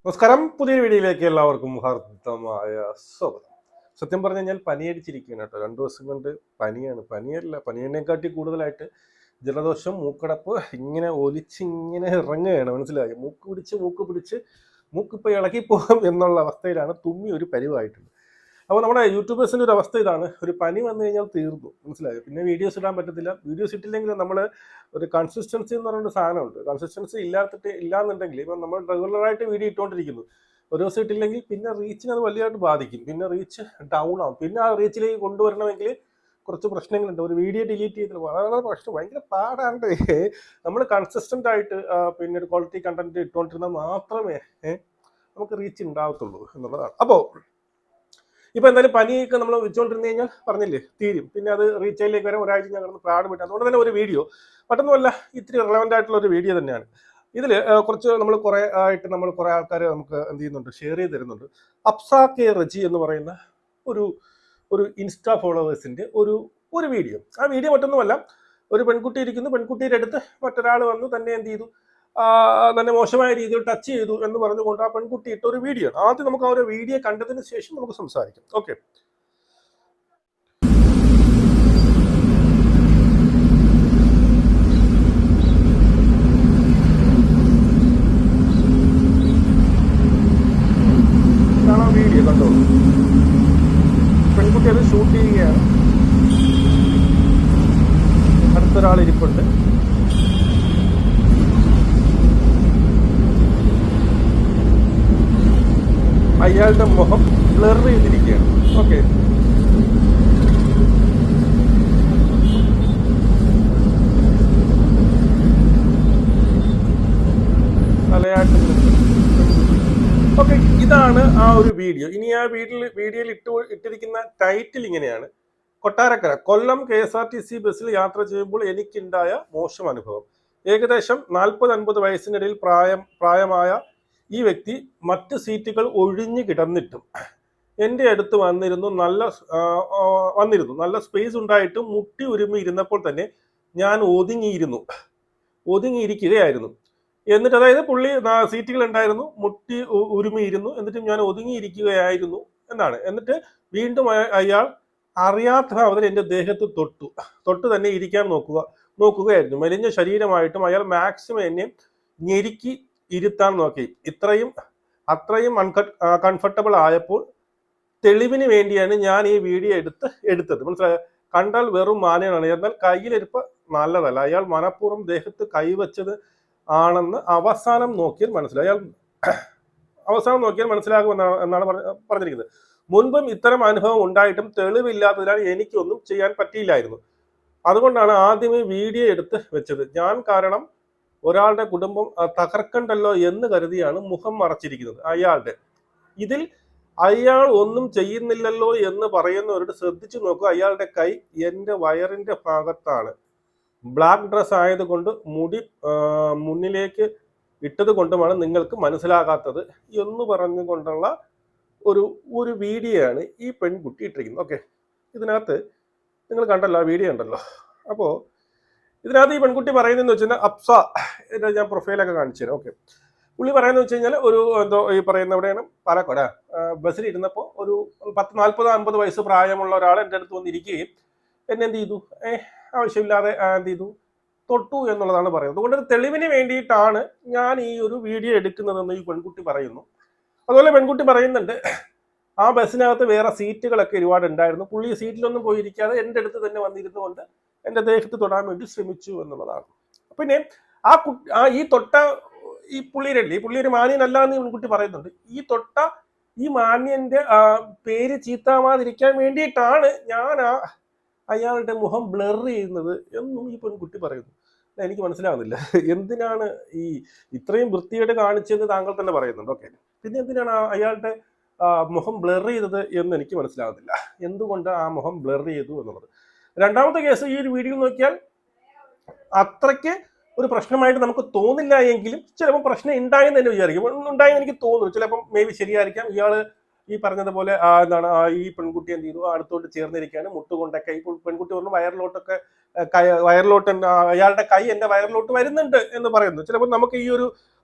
നമസ്കാരം. പുതിയ വീഡിയോയിലേക്ക് എല്ലാവർക്കും ഹാർദമായ സ്വാഗതം. സത്യം പറഞ്ഞു കഴിഞ്ഞാൽ പനിയടിച്ചിരിക്കുകയാണ് കേട്ടോ. 2 ദിവസം കൊണ്ട് പനിയല്ല, പനിയെക്കാട്ടി കൂടുതലായിട്ട് ജലദോഷം, മൂക്കടപ്പ് ഇങ്ങനെ ഒലിച്ചിങ്ങനെ ഇറങ്ങുകയാണ്. മനസ്സിലായി? മൂക്ക് പിടിച്ച് മൂക്കിപ്പോൾ ഇളകിപ്പോകും എന്നുള്ള അവസ്ഥയിലാണ്. തുമ്മി ഒരു പരിവായിട്ടുണ്ട്. അപ്പോൾ നമ്മുടെ യൂട്യൂബേഴ്സിൻ്റെ ഒരു അവസ്ഥ ഇതാണ്. ഒരു പനി വന്നു കഴിഞ്ഞാൽ തീർന്നു. മനസ്സിലായോ? പിന്നെ വീഡിയോസ് ഇടാൻ പറ്റത്തില്ല. വീഡിയോസ് ഇട്ടില്ലെങ്കിൽ നമ്മൾ ഒരു കൺസിസ്റ്റൻസി എന്ന് പറയുന്ന സാധനമുണ്ട്. കൺസിസ്റ്റൻസി ഇല്ലാന്നുണ്ടെങ്കിൽ ഇപ്പം നമ്മൾ റെഗുലറായിട്ട് വീഡിയോ ഇട്ടുകൊണ്ടിരിക്കുന്നു. ഒരു ദിവസം ഇട്ടില്ലെങ്കിൽ പിന്നെ റീച്ചിന് അത് വലിയതായിട്ട് ബാധിക്കും. പിന്നെ റീച്ച് ഡൗൺ ആവും. പിന്നെ ആ റീച്ചിലേക്ക് കൊണ്ടുവരണമെങ്കിൽ കുറച്ച് പ്രശ്നങ്ങളുണ്ട്. ഒരു വീഡിയോ ഡിലീറ്റ് ചെയ്തിട്ട് വളരെ ഭയങ്കര പാടാണ്ട്. നമ്മൾ കൺസിസ്റ്റൻ്റ് ആയിട്ട് പിന്നെ ഒരു ക്വാളിറ്റി കണ്ടന്റ് ഇട്ടുകൊണ്ടിരുന്നാൽ മാത്രമേ നമുക്ക് റീച്ച് ഉണ്ടാവത്തുള്ളൂ എന്നുള്ളതാണ്. അപ്പോൾ ഇപ്പൊ എന്തായാലും പനിയൊക്കെ നമ്മൾ വെച്ചുകൊണ്ടിരുന്നു കഴിഞ്ഞാൽ പറഞ്ഞില്ലേ തീരും. പിന്നെ അത് റീച്ചയിലേക്ക് വരെ ഒരാഴ്ച ഞാൻ കിടന്ന് പ്രാട് വിട്ടു. അതുകൊണ്ട് തന്നെ ഒരു വീഡിയോ മറ്റൊന്നുമല്ല, ഇത്തിരി റിലവൻ്റ് ആയിട്ടുള്ള ഒരു വീഡിയോ തന്നെയാണ്. ഇതിൽ കുറച്ച് നമ്മൾ കുറേ ആൾക്കാർ നമുക്ക് എന്ത് ചെയ്യുന്നുണ്ട്, ഷെയർ ചെയ്ത് തരുന്നുണ്ട്. അപ്സ കെ റജി എന്ന് പറയുന്ന ഒരു ഇൻസ്റ്റാ ഫോളോവേഴ്സിന്റെ ഒരു വീഡിയോ. ആ വീഡിയോ മറ്റൊന്നുമല്ല, ഒരു പെൺകുട്ടി ഇരിക്കുന്നു. പെൺകുട്ടിയുടെ അടുത്ത് മറ്റൊരാൾ വന്നു തന്നെ എന്ത് ചെയ്തു, തന്നെ മോശമായ രീതിയിൽ ടച്ച് ചെയ്തു എന്ന് പറഞ്ഞുകൊണ്ട് ആ പെൺകുട്ടി ഇട്ട ഒരു വീഡിയോ ആണ്. ആദ്യം നമുക്ക് ആ ഒരു വീഡിയോ കണ്ടതിന് ശേഷം നമുക്ക് സംസാരിക്കാം. ഓക്കെ. ഇതാണ് ആ വീഡിയോ, കണ്ടോ? പെൺകുട്ടി അത് ഷൂട്ട് ചെയ്യുകയാണ്. അടുത്തൊരാൾ ഇരിപ്പുണ്ട്. അയാളുടെ മുഖം ബ്ലർ ചെയ്തിരിക്കുകയാണ്. ഓക്കെ. ഓക്കെ, ഇതാണ് ആ ഒരു വീഡിയോ. ഇനി ആ വീഡിയോയിൽ ഇട്ടിരിക്കുന്ന ടൈറ്റിൽ ഇങ്ങനെയാണ്: കൊട്ടാരക്കര കൊല്ലം KSRTC ബസ്സിൽ യാത്ര ചെയ്യുമ്പോൾ എനിക്കുണ്ടായ മോശം അനുഭവം. ഏകദേശം 40-50 വയസ്സിനിടയിൽ പ്രായമായ ഈ വ്യക്തി മറ്റ് സീറ്റുകൾ ഒഴിഞ്ഞു കിടന്നിട്ടും എൻ്റെ അടുത്ത് വന്നിരുന്നു. നല്ല സ്പേസ് ഉണ്ടായിട്ടും മുട്ടി ഉരുമി ഇരുന്നപ്പോൾ തന്നെ ഞാൻ ഒതുങ്ങിയിരിക്കുകയായിരുന്നു. എന്നിട്ട് അതായത് പുള്ളി സീറ്റുകൾ ഉണ്ടായിരുന്നു, മുട്ടി ഉരുമിയിരുന്നു, എന്നിട്ടും ഞാൻ ഒതുങ്ങിയിരിക്കുകയായിരുന്നു എന്നാണ്. എന്നിട്ട് വീണ്ടും അയാൾ അറിയാത്ത ഭാവത്തിൽ എൻ്റെ ദേഹത്ത് തൊട്ട് തന്നെ ഇരിക്കാൻ നോക്കുകയായിരുന്നു. മെലിഞ്ഞ ശരീരമായിട്ടും അയാൾ മാക്സിമം എന്നെ ഞെരുക്കി ഇരുത്താൻ നോക്കി. അത്രയും കംഫർട്ടബിൾ ആയപ്പോൾ തെളിവിന് വേണ്ടിയാണ് ഞാൻ ഈ വീഡിയോ എടുത്തത്. മനസ്സിലായോ? കണ്ടാൽ വെറും മാന്യനാണ്, എന്നാൽ കയ്യിലിരിപ്പ് നല്ലതല്ല. അയാൾ മനഃപൂർവ്വം ദേഹത്ത് കൈവച്ചത് ആണെന്ന് അവസാനം നോക്കിയാൽ മനസ്സിലാകുമെന്നാണ് പറഞ്ഞിരിക്കുന്നത്. മുൻപും ഇത്തരം അനുഭവം ഉണ്ടായിട്ടും തെളിവില്ലാത്തതിനാൽ എനിക്കൊന്നും ചെയ്യാൻ പറ്റിയില്ലായിരുന്നു. അതുകൊണ്ടാണ് ആദ്യമേ വീഡിയോ എടുത്ത് വെച്ചത്. ഞാൻ കാരണം ഒരാളുടെ കുടുംബം തകർക്കണ്ടല്ലോ എന്ന് കരുതിയാണ് മുഖം മറച്ചിരിക്കുന്നത് അയാളുടെ. ഇതിൽ അയാൾ ഒന്നും ചെയ്യുന്നില്ലല്ലോ എന്ന് പറയുന്നവരോട് ശ്രദ്ധിച്ചു നോക്കുക. അയാളുടെ കൈ എൻ്റെ വയറിന്റെ ഭാഗത്താണ്. ബ്ലാക്ക് ഡ്രസ് ആയതുകൊണ്ട് മുടി മുന്നിലേക്ക് ഇട്ടത് കൊണ്ടുമാണ് നിങ്ങൾക്ക് മനസ്സിലാകാത്തത് എന്ന് പറഞ്ഞുകൊണ്ടുള്ള ഒരു വീഡിയോ ആണ് ഈ പെൺകുട്ടി ഇട്ടിരിക്കുന്നത്. ഓക്കെ, ഇതിനകത്ത് നിങ്ങൾ കണ്ടല്ലോ, ആ വീഡിയോ ഉണ്ടല്ലോ. അപ്പോൾ ഇതിനകത്ത് ഈ പെൺകുട്ടി പറയുന്നതെന്ന് വെച്ച് കഴിഞ്ഞാൽ അപ്സ, ഞാൻ പ്രൊഫൈലൊക്കെ കാണിച്ചു തരാം. ഓക്കെ. പുള്ളി പറയുന്നത് വെച്ച് കഴിഞ്ഞാൽ ഈ പറയുന്ന എവിടെയാണ്, പാലക്കാട് ബസ്സിൽ ഇരുന്നപ്പോൾ ഒരു 40-50 വയസ്സ് പ്രായമുള്ള ഒരാൾ എൻ്റെ അടുത്ത് വന്നിരിക്കുകയും എന്നെ എന്ത് ചെയ്തു, ആവശ്യമില്ലാതെ എന്ത് ചെയ്തു, തൊട്ടു എന്നുള്ളതാണ് പറയുന്നത്. അതുകൊണ്ട് ഒരു തെളിവിന് വേണ്ടിയിട്ടാണ് ഞാൻ ഈ ഒരു വീഡിയോ എടുക്കുന്നതെന്ന് ഈ പെൺകുട്ടി പറയുന്നു. അതുപോലെ പെൺകുട്ടി പറയുന്നുണ്ട്, ആ ബസ്സിനകത്ത് വേറെ സീറ്റുകളൊക്കെ ഒരുപാട് ഉണ്ടായിരുന്നു. പുള്ളി സീറ്റിലൊന്നും പോയിരിക്കാതെ എൻ്റെ അടുത്ത് തന്നെ വന്നിരുന്നു കൊണ്ട് എൻ്റെ ദേഹത്ത് തൊടാൻ വേണ്ടി ശ്രമിച്ചു എന്നുള്ളതാണ്. പിന്നെ ഈ പുള്ളി ഒരു മാന്യനല്ല എന്ന് പെൺകുട്ടി പറയുന്നുണ്ട്. ഈ മാന്യന്റെ പേര് ചീത്താവാതിരിക്കാൻ വേണ്ടിയിട്ടാണ് ഞാൻ അയാളുടെ മുഖം ബ്ലർ ചെയ്യുന്നത് എന്നും ഈ പെൺകുട്ടി പറയുന്നു. എനിക്ക് മനസ്സിലാവുന്നില്ല, എന്തിനാണ് ഇത്രയും വൃത്തിയോട് കാണിച്ചെന്ന് താങ്കൾ തന്നെ പറയുന്നുണ്ട്. ഓക്കെ, പിന്നെ എന്തിനാണ് അയാളുടെ മുഖം ബ്ലർ ചെയ്തത് എന്ന് എനിക്ക് മനസ്സിലാവുന്നില്ല. എന്തുകൊണ്ട് ആ മുഖം ബ്ലർ ചെയ്തു എന്നുള്ളത്. രണ്ടാമത്തെ കേസ്, ഈ ഒരു വീഡിയോ നോക്കിയാൽ അത്രയ്ക്ക് ഒരു പ്രശ്നമായിട്ട് നമുക്ക് തോന്നില്ല എങ്കിലും ചിലപ്പോൾ പ്രശ്നം ഉണ്ടായെന്ന് തന്നെ വിചാരിക്കും. ഉണ്ടായെന്ന് എനിക്ക് തോന്നുന്നു. ചിലപ്പം മേ ബി ശരിയായിരിക്കാം. ഇയാള് ഈ പറഞ്ഞതുപോലെ ഈ പെൺകുട്ടി എന്ത് ചെയ്തു, അടുത്തോട്ട് ചേർന്നിരിക്കുകയാണ്, മുട്ടുകൊണ്ടൊക്കെ. ഈ പെൺകുട്ടി പറഞ്ഞു വയറിലോട്ടൊക്കെ വയറിലോട്ട് അയാളുടെ കൈ എൻ്റെ വയറിലോട്ട് വരുന്നുണ്ട് എന്ന് പറയുന്നു. ചിലപ്പോൾ നമുക്ക് ഈ ഒരു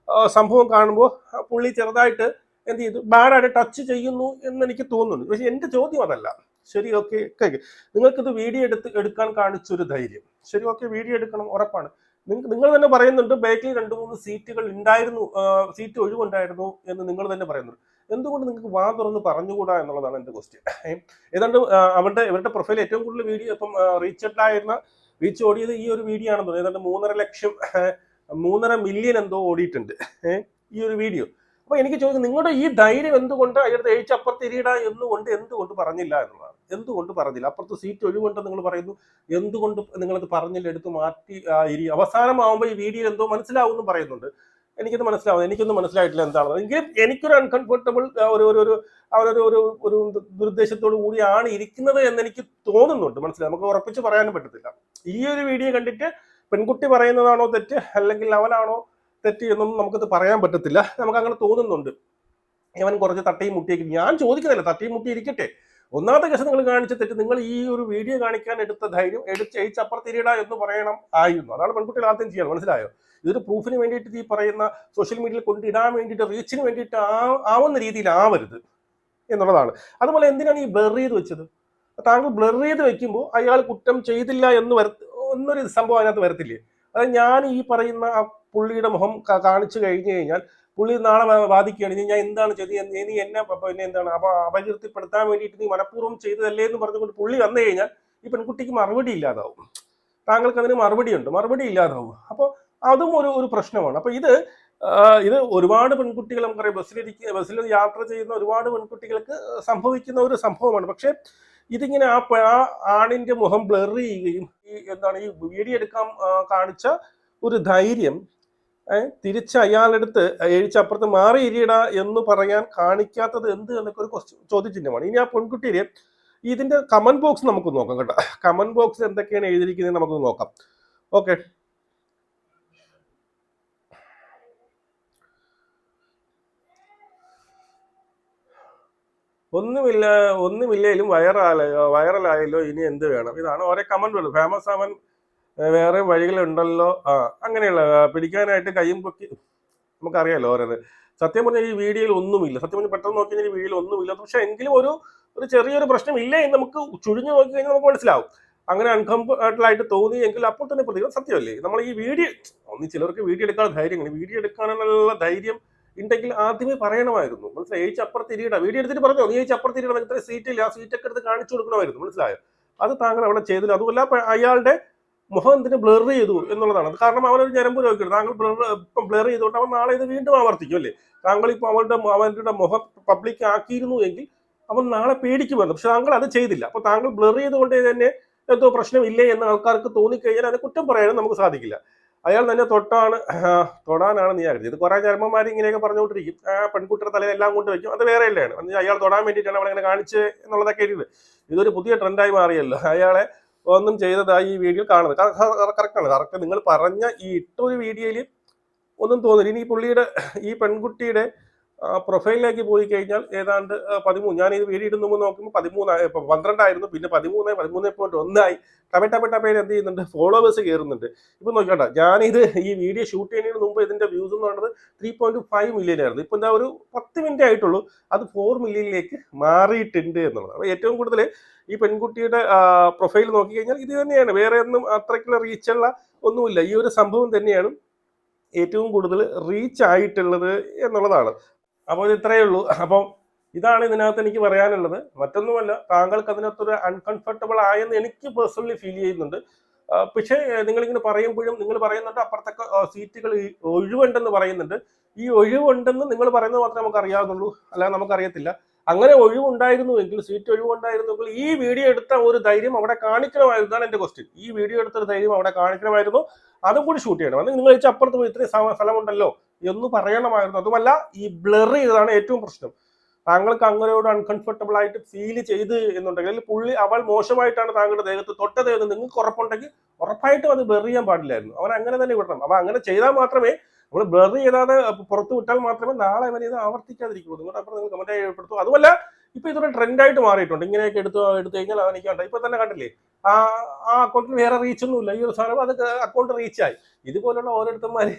സംഭവം കാണുമ്പോൾ പുള്ളി ചെറുതായിട്ട് എന്ത് ചെയ്തു, ബാഡായിട്ട് ടച്ച് ചെയ്യുന്നു എന്ന് എനിക്ക് തോന്നുന്നു. പക്ഷെ എൻ്റെ ചോദ്യം അതല്ല. ശരി, ഓക്കെ, നിങ്ങൾക്കിത് വീഡിയോ എടുക്കാൻ കാണിച്ചൊരു ധൈര്യം, ശരി, ഓക്കെ, വീഡിയോ എടുക്കണം, ഉറപ്പാണ്. നിങ്ങൾ തന്നെ പറയുന്നുണ്ട് ബാക്കിൽ 2-3 സീറ്റുകൾ ഉണ്ടായിരുന്നു, സീറ്റ് ഒഴിവുണ്ടായിരുന്നു എന്ന് നിങ്ങൾ തന്നെ പറയുന്നുണ്ട്. എന്തുകൊണ്ട് നിങ്ങൾക്ക് വാ തുറന്ന് പറഞ്ഞുകൂടാ എന്നുള്ളതാണ് എൻ്റെ ക്വസ്റ്റ്യൻ. ഏതാണ്ട് ഇവരുടെ പ്രൊഫൈൽ ഏറ്റവും കൂടുതൽ വീഡിയോ ഇപ്പം റീച്ച് ഓടിയത് ഈ ഒരു വീഡിയോ ആണെന്ന് തോന്നുന്നു. ഏതാണ്ട് 3.5 മില്യൺ എന്തോ ഓടിയിട്ടുണ്ട് ഈ ഒരു വീഡിയോ. അപ്പൊ എനിക്ക് ചോദിക്കുന്നത്, നിങ്ങളുടെ ഈ ധൈര്യം എന്തുകൊണ്ട് അയാളുടെ അപ്പുറത്ത് ഇരിയിട എന്തുകൊണ്ട് പറഞ്ഞില്ല എന്നുള്ളതാണ്. എന്തുകൊണ്ട് പറഞ്ഞില്ല? അപ്പുറത്ത് സീറ്റ് ഒഴിവുണ്ടെന്ന് നിങ്ങൾ പറയുന്നു, എന്തുകൊണ്ട് നിങ്ങളത് പറഞ്ഞില്ല, എടുത്ത് മാറ്റി അവസാനമാകുമ്പോൾ ഈ വീഡിയോ എന്തോ മനസ്സിലാവും പറയുന്നുണ്ട്. എനിക്കൊന്നും മനസ്സിലായിട്ടില്ല എന്താണെന്ന്. എങ്കിലും എനിക്കൊരു അൺകംഫർട്ടബിൾ ഒരു ദുരുദ്ദേശത്തോടു കൂടിയാണ് ഇരിക്കുന്നത് എന്ന് എനിക്ക് തോന്നുന്നുണ്ട്. മനസ്സിലായി, നമുക്ക് ഉറപ്പിച്ച് പറയാനും പറ്റത്തില്ല. ഈ ഒരു വീഡിയോ കണ്ടിട്ട് പെൺകുട്ടി പറയുന്നതാണോ തെറ്റ്, അല്ലെങ്കിൽ അവനാണോ തെറ്റ് എന്നൊന്നും നമുക്കത് പറയാൻ പറ്റത്തില്ല. നമുക്ക് അങ്ങനെ തോന്നുന്നുണ്ട്. അവൻ കുറച്ച് തട്ടിയും മുട്ടിയൊക്കെ, ഞാൻ ചോദിക്കുന്നില്ല, തട്ടിയും മുട്ടി ഇരിക്കട്ടെ. ഒന്നാമത്തെ കേസ് നിങ്ങൾ കാണിച്ച തെറ്റ്, നിങ്ങൾ ഈ ഒരു വീഡിയോ കാണിക്കാൻ എടുത്ത ധൈര്യം അപ്പുറത്തിരിട എന്ന് പറയണം ആയിരുന്നു. അതാണ് പെൺകുട്ടികൾ ആദ്യം ചെയ്യണം. മനസ്സിലായോ? ഇതൊരു പ്രൂഫിന് വേണ്ടിയിട്ട് ഈ പറയുന്ന സോഷ്യൽ മീഡിയയിൽ കൊണ്ടിടാൻ വേണ്ടിയിട്ട്, റീച്ചിന് വേണ്ടിയിട്ട് ആവുന്ന രീതിയിലാവരുത് എന്നുള്ളതാണ്. അതുപോലെ എന്തിനാണ് ഈ ബ്ലർ ചെയ്ത് വെച്ചത്? താങ്കൾ ബ്ലർ ചെയ്ത് വെക്കുമ്പോൾ അയാൾ കുറ്റം ചെയ്തില്ല എന്നൊരു സംഭവം അതിനകത്ത് വരത്തില്ലേ? അതായത് ഞാൻ ഈ പറയുന്ന ആ പുള്ളിയുടെ മുഖം കാണിച്ചു കഴിഞ്ഞു കഴിഞ്ഞാൽ പുള്ളി നാളെ വാദിക്കുകയാണ്, ഞാൻ എന്താണ് ചെയ്തത്, നീ എന്നെ പിന്നെ എന്താണ് അപകീർത്തിപ്പെടുത്താൻ വേണ്ടിയിട്ട് നീ മനഃപൂർവ്വം ചെയ്തതല്ലേ എന്ന് പറഞ്ഞുകൊണ്ട് പുള്ളി വന്നു കഴിഞ്ഞാൽ ഈ പെൺകുട്ടിക്ക് മറുപടി ഇല്ലാതാവും. താങ്കൾക്ക് അതിന് മറുപടി ഇല്ലാതാവും. അപ്പോൾ അതും ഒരു പ്രശ്നമാണ്. അപ്പൊ ഇത് ഒരുപാട് പെൺകുട്ടികൾ, നമുക്കറിയാം, ബസ്സിൽ യാത്ര ചെയ്യുന്ന ഒരുപാട് പെൺകുട്ടികൾക്ക് സംഭവിക്കുന്ന ഒരു സംഭവമാണ്. പക്ഷെ ഇതിങ്ങനെ ആ ആണിന്റെ മുഖം ബ്ലർ ചെയ്യുകയും ഈ വീഡിയോ എടുക്കാൻ കാണിച്ച ഒരു ധൈര്യം തിരിച്ച് അയാളെടുത്ത് അപ്പുറത്ത് മാറി ഇരിയട എന്ന് പറയാൻ കാണിക്കാത്തത് എന്ത് എന്നൊക്കെ ഒരു ചോദ്യചിഹ്നമാണ്. ഇനി ആ പെൺകുട്ടിയെ ഇതിന്റെ കമന്റ് ബോക്സ് നമുക്ക് നോക്കാം കേട്ടോ. കമന്റ് ബോക്സ് എന്തൊക്കെയാണ് എഴുതിയിരിക്കുന്നത് നമുക്ക് നോക്കാം. ഓക്കെ, ഒന്നുമില്ലേലും വൈറലായല്ലോ, ഇനി എന്ത് വേണം? ഇതാണ് ഓരോ കമന്റ്. ഫേമസ് ആവാൻ വേറെ വഴികളുണ്ടല്ലോ, അങ്ങനെയുള്ള പിടിക്കാനായിട്ട് കയ്യും പൊക്കി, നമുക്കറിയാലോ ഓരോന്ന്. സത്യം പറഞ്ഞാൽ ഈ വീഡിയോയിൽ ഒന്നുമില്ല. സത്യം പറഞ്ഞാൽ പെട്ടെന്ന് നോക്കി കഴിഞ്ഞാൽ ഈ വീഡിയോയിൽ ഒന്നുമില്ല. പക്ഷെ എങ്കിലും ഒരു ചെറിയൊരു പ്രശ്നം ഇല്ലേ എന്ന് നമുക്ക് ചുഴിഞ്ഞു നോക്കി കഴിഞ്ഞാൽ നമുക്ക് മനസ്സിലാവും. അങ്ങനെ അൺകംഫർട്ടബിൾ ആയിട്ട് തോന്നിയെങ്കിൽ അപ്പോൾ തന്നെ പ്രതികരണം. സത്യമല്ലേ? നമ്മൾ ഈ വീഡിയോ ചിലർക്ക് വീഡിയോ എടുക്കാനുള്ള ധൈര്യം, വീഡിയോ എടുക്കാനുള്ള ധൈര്യം ഉണ്ടെങ്കിൽ ആദ്യമേ പറയണമായിരുന്നു. മനസ്സിലായി? അപ്പുറത്ത് ഇരിയട, വീഡിയോ എടുത്തിട്ട് പറഞ്ഞോ, നീ അപ്പുറത്ത് ഇരിയട, ഇത്ര സീറ്റില്ല, ആ സീറ്റൊക്കെ എടുത്ത് കാണിച്ചു കൊടുക്കണമായിരുന്നു. മനസ്സിലായോ? അത് താങ്കൾ അവിടെ ചെയ്തില്ല. അതുമല്ല, അയാളുടെ മുഖം എന്തിന് ബ്ലർ ചെയ്തു എന്നുള്ളതാണ്. കാരണം അവനൊരു ഞരമ്പ് രോഗിയാണ്. താങ്കൾ ഇപ്പം ബ്ലർ ചെയ്തുകൊണ്ട് അവൻ നാളെ ഇത് വീണ്ടും ആവർത്തിക്കും അല്ലേ? താങ്കൾ ഇപ്പൊ അവരുടെ മുഖം പബ്ലിക് ആക്കിയിരുന്നു എങ്കിൽ അവൻ നാളെ പേടിക്കുമായിരുന്നു. പക്ഷെ താങ്കൾ അത് ചെയ്തില്ല. അപ്പൊ താങ്കൾ ബ്ലർ ചെയ്തുകൊണ്ട് തന്നെ എന്തോ പ്രശ്നമില്ലേ എന്ന് ആൾക്കാർക്ക് തോന്നിക്കഴിഞ്ഞാൽ അതിനെ കുറ്റം പറയാനും നമുക്ക് സാധിക്കില്ല. അയാൾ തന്നെ തൊടാനാണ് നീ കരുതി. ഇത് കുറെ ചർമ്മന്മാർ ഇങ്ങനെയൊക്കെ പറഞ്ഞുകൊണ്ടിരിക്കും, പെൺകുട്ടിയുടെ തലയിൽ എല്ലാം കൊണ്ട് വെക്കും, അത് വേറെ അല്ലാണ്. അയാൾ തൊടാൻ വേണ്ടിയിട്ടാണ് അവളിങ്ങനെ കാണിച്ച് എന്നുള്ളതൊക്കെ എഴുതി. ഇതൊരു പുതിയ ട്രെൻഡായി മാറിയല്ലോ. അയാളെ ഒന്നും ചെയ്തതായി ഈ വീഡിയോ കാണുന്നത് കറക്റ്റാണ്. കറക്റ്റ് നിങ്ങൾ പറഞ്ഞ ഈ ഇട്ടൊരു വീഡിയോയിൽ ഒന്നും തോന്നില്ല. ഇനി ഈ പെൺകുട്ടിയുടെ പ്രൊഫൈലിലേക്ക് പോയി കഴിഞ്ഞാൽ ഏതാണ്ട് 13, ഞാൻ ഇത് വീഡിയോ ഇടുന്ന മുമ്പ് നോക്കുമ്പോൾ 12 ആയിരുന്നു, പിന്നെ 13.1 ടപേര് എന്ത് ചെയ്യുന്നുണ്ട്, ഫോളോവേഴ്സ് കയറുന്നുണ്ട്. ഇപ്പൊ നോക്കണ്ട, ഞാനിത് ഈ വീഡിയോ ഷൂട്ട് ചെയ്യുന്നതിന് മുമ്പ് ഇതിന്റെ വ്യൂസ് എന്ന് പറയുന്നത് 3.5 മില്യൺ ആയിരുന്നു. ഇപ്പൊ എന്താ ഒരു 10 മിനിറ്റ് ആയിട്ടുള്ളൂ, അത് 4 മില്യണിലേക്ക് മാറിയിട്ടുണ്ട് എന്നുള്ളത്. അപ്പൊ ഏറ്റവും കൂടുതൽ ഈ പെൺകുട്ടിയുടെ പ്രൊഫൈൽ നോക്കിക്കഴിഞ്ഞാൽ ഇത് തന്നെയാണ്. വേറെ ഒന്നും അത്രയ്ക്കുള്ള റീച്ചുള്ള ഒന്നുമില്ല. ഈ ഒരു സംഭവം തന്നെയാണ് ഏറ്റവും കൂടുതൽ റീച്ച് ആയിട്ടുള്ളത് എന്നുള്ളതാണ്. അപ്പോൾ ഇത് ഇത്രയേ ഉള്ളൂ. അപ്പം ഇതാണ് ഇതിനകത്ത് എനിക്ക് പറയാനുള്ളത്. മറ്റൊന്നുമല്ല, താങ്കൾക്ക് അതിനകത്തൊരു അൺകംഫർട്ടബിൾ ആയെന്ന് എനിക്ക് പേഴ്സണലി ഫീൽ ചെയ്യുന്നുണ്ട്. പക്ഷേ നിങ്ങളിങ്ങനെ പറയുമ്പോഴും നിങ്ങൾ പറയുന്നുണ്ട് അപ്പുറത്തൊക്കെ സീറ്റുകൾ ഒഴിവുണ്ടെന്ന് പറയുന്നുണ്ട്. ഈ ഒഴിവുണ്ടെന്ന് നിങ്ങൾ പറയുന്നത് മാത്രമേ നമുക്ക് അറിയാവുന്നുള്ളൂ, അല്ലാതെ നമുക്കറിയത്തില്ല. അങ്ങനെ ഒഴിവുണ്ടായിരുന്നുവെങ്കിൽ, സീറ്റ് ഒഴിവുണ്ടായിരുന്നെങ്കിൽ ഈ വീഡിയോ എടുത്ത ഒരു ധൈര്യം അവിടെ കാണിക്കണമായിരുന്നു. ഇതാണ് എൻ്റെ ക്വസ്റ്റ്യൻ. ഈ വീഡിയോ എടുത്തൊരു ധൈര്യം അവിടെ കാണിക്കണമായിരുന്നു, അതും കൂടി ഷൂട്ട് ചെയ്യണം. അത് നിങ്ങൾ അപ്പുറത്ത് പോയി ഇത്രയും സ്ഥലമുണ്ടല്ലോ എന്ന് പറയണമായിരുന്നു. അതുമല്ല, ഈ ബ്ലർ ചെയ്തതാണ് ഏറ്റവും പ്രശ്നം. താങ്കൾക്ക് അങ്ങനെയോട് അൺകംഫർട്ടബിൾ ആയിട്ട് ഫീൽ ചെയ്ത് എന്നുണ്ടെങ്കിൽ, അവൾ മോശമായിട്ടാണ് താങ്കളുടെ ദേഹത്ത് തൊട്ടത് എന്ന് നിങ്ങൾക്ക് ഉറപ്പുണ്ടെങ്കിൽ ഉറപ്പായിട്ടും അത് ബ്ലർ ചെയ്യാൻ പാടില്ലായിരുന്നു. അവൻ അങ്ങനെ തന്നെ വിടണം. അവൻ അങ്ങനെ ചെയ്താൽ മാത്രമേ, നമ്മൾ ബ്ലർ ചെയ്താതെ പുറത്തു വിട്ടാൽ മാത്രമേ നാളെ അവൻ ഇത് ആവർത്തിക്കാതിരിക്കുള്ളൂ. നിങ്ങളുടെ അപ്പുറം നിങ്ങൾ കമന്റ് രേഖപ്പെടുത്തും. അതുമല്ല, ഇപ്പൊ ഇതൊരു ട്രെൻഡായിട്ട് മാറിയിട്ടുണ്ട്. ഇങ്ങനെയൊക്കെ എടുത്തു കഴിഞ്ഞാൽ അവനിക്ക് കണ്ട ഇപ്പൊ തന്നെ കണ്ടില്ലേ, ആ ആ അക്കൗണ്ടിൽ വേറെ റീച്ച് ഒന്നുമില്ല, ഈ ഒരു സാധനം അത് അക്കൗണ്ട് റീച്ചായി. ഇതുപോലുള്ള ഓരോരുത്തന്മാര്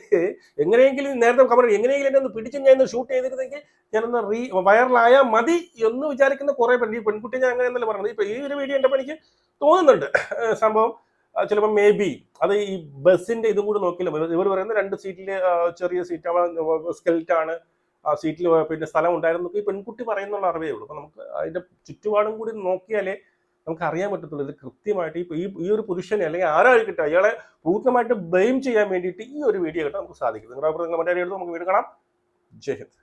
എങ്ങനെയെങ്കിലും നേരത്തെ കമന്റ് എങ്ങനെയെങ്കിലും എന്നെ ഒന്ന് പിടിച്ച് ഞാൻ ഷൂട്ട് ചെയ്തിരുന്നെങ്കിൽ ഞാനൊന്ന് വൈറലായാൽ മതി എന്ന് വിചാരിക്കുന്ന കുറെ പെൺ, ഈ പെൺകുട്ടി ഞാൻ അങ്ങനെ എന്നല്ല പറഞ്ഞത്. ഇപ്പൊ ഈ ഒരു വീഡിയോ കണ്ടപ്പോൾ എനിക്ക് തോന്നുന്നുണ്ട് സംഭവം ചിലപ്പോൾ മേ ബി അത് ഈ ബസ്സിന്റെ ഇതും കൂടി നോക്കില്ല. ഇവർ പറയുന്നത് 2 സീറ്റില് ചെറിയ സീറ്റ് സ്കെൽറ്റ് ആണ്, ആ സീറ്റിൽ പിന്നെ സ്ഥലം ഉണ്ടായിരുന്നു ഈ പെൺകുട്ടി പറയുന്നുള്ള അറിവേ ഉള്ളൂ. അപ്പൊ നമുക്ക് അതിന്റെ ചുറ്റുപാടും കൂടി നോക്കിയാലേ നമുക്ക് അറിയാൻ പറ്റത്തുള്ളൂ ഇത് കൃത്യമായിട്ട്. ഈ ഒരു പുരുഷനെ അല്ലെങ്കിൽ ആരായിരിക്കട്ടെ അയാളെ പൂർണ്ണമായിട്ട് ബ്ലെയിം ചെയ്യാൻ വേണ്ടിയിട്ട് ഈ ഒരു വീഡിയോ കിട്ടാൻ നമുക്ക് സാധിക്കും. നിങ്ങളുടെ കമന്റ് നമുക്ക് വീട് കാണാം. ജയ് ഹിന്ദ്.